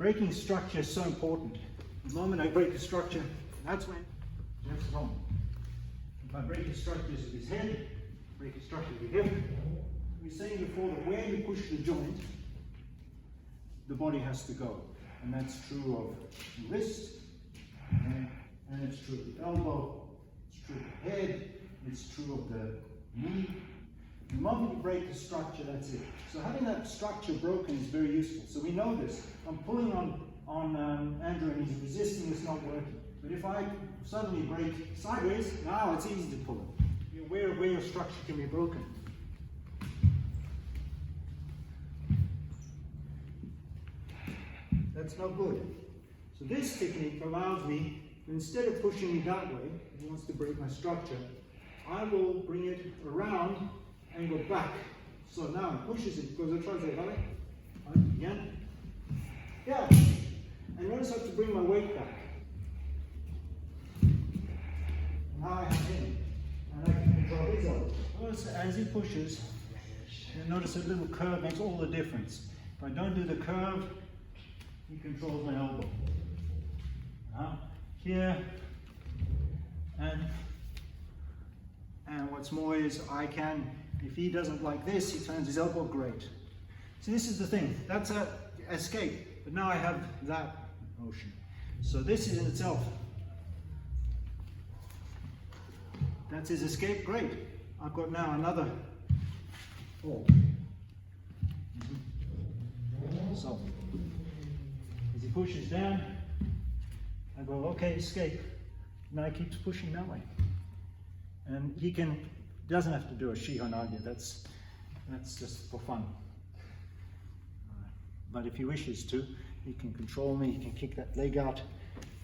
Breaking structure is so important. The moment I break a structure, that's when Jeff's wrong. If I break a structure of his head, break a structure of your hip, we were saying before that where you push the joint, the body has to go. And that's true of the wrist, and it's true of the elbow, it's true of the head, it's true of the knee. The moment you break the structure, that's it. So having that structure broken is very useful. So we know this. I'm pulling on Andrew and he's resisting, it's not working. But if I suddenly break sideways, now it's easy to pull it. You're aware of where your structure can be broken. That's no good. So this technique allows me, instead of pushing it that way, if he wants to break my structure, I will bring it around and go back. So now it pushes it, because I try to say, right, again. Yeah. And notice I have to bring my weight back. Now I have him. And I can control his elbow. Notice as he pushes, you notice a little curve makes all the difference. If I don't do the curve, he controls my elbow. Here, and what's more is I can, if he doesn't like this, he turns his elbow great. See, this is the thing. That's a escape, but now I have that motion. So this is in itself. That's his escape, great. I've got now another fall. So, as he pushes down, I go, okay, escape. Now he keeps pushing that way. And he doesn't have to do a Shihonage, that's just for fun. But if he wishes to, he can control me, he can kick that leg out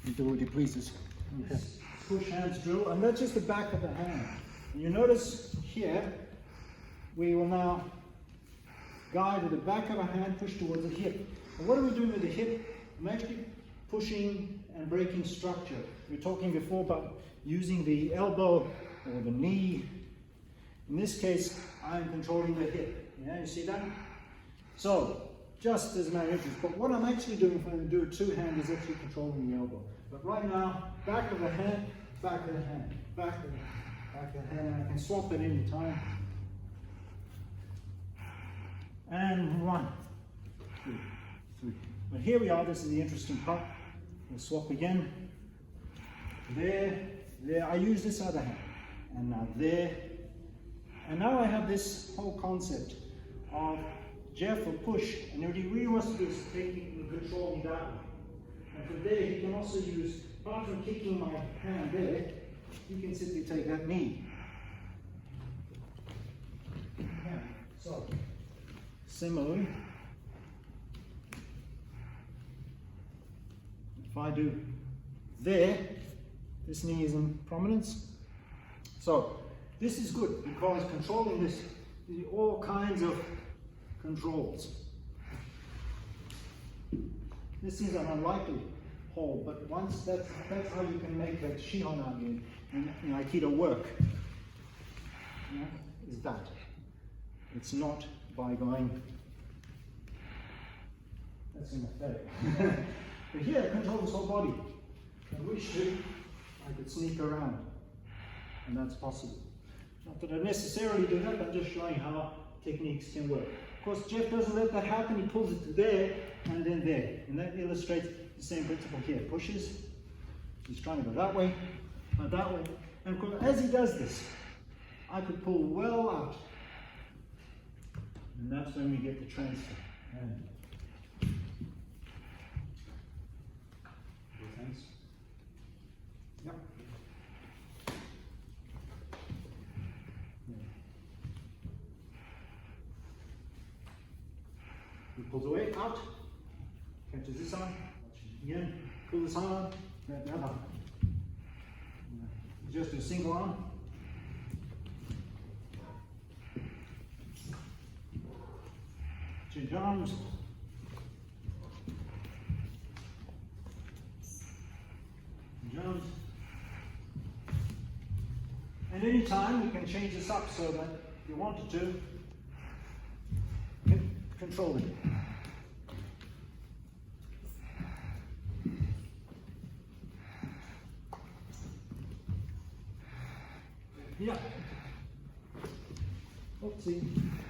and do what he pleases. Okay. Push hands drill, and that's just the back of the hand. And you notice here, we will now guide with the back of our hand, push towards the hip. And what are we doing with the hip? I'm actually pushing and breaking structure. We were talking before about using the elbow or the knee. In this case, I'm controlling the hip. Yeah, you see that? So, just as my interest. But what I'm actually doing if I do a two-hand is actually controlling the elbow. But right now, back of the hand, back of the hand, back of the hand, back of the hand. I can swap it any time. And 1, 2, 3. But here we are, this is the interesting part. We'll swap again. There, there. I use this other hand. And now there. And now I have this whole concept of Jeff will push, and what he really wants to do is take me and control me that way. And from there, he can also use, apart from kicking my hand there, he can simply take that knee. Yeah. So, similarly, if I do there, this knee is in prominence. So, this is good because controlling this, all kinds of controls. This is an unlikely hold, but once that's how you can make that Shihonage in Aikido work. Yeah, is that. It's not by going, that's in effect. But here it controls the whole body. If I wish to, I could sneak around, and that's possible. Not that I necessarily do that, I'm just showing how techniques can work. Of course, Jeff doesn't let that happen, he pulls it to there and then there. And that illustrates the same principle here. Pushes, he's trying to go that way, not that way. And of course, as he does this, I could pull well out. And that's when we get the transfer. Thanks. Yep. He pulls away, out, catches this arm, again, pull this arm, grab the other arm. Just a single arm. Change arms. Change arms. And any time you can change this up so that if you wanted to, control it. Yeah. Oopsie.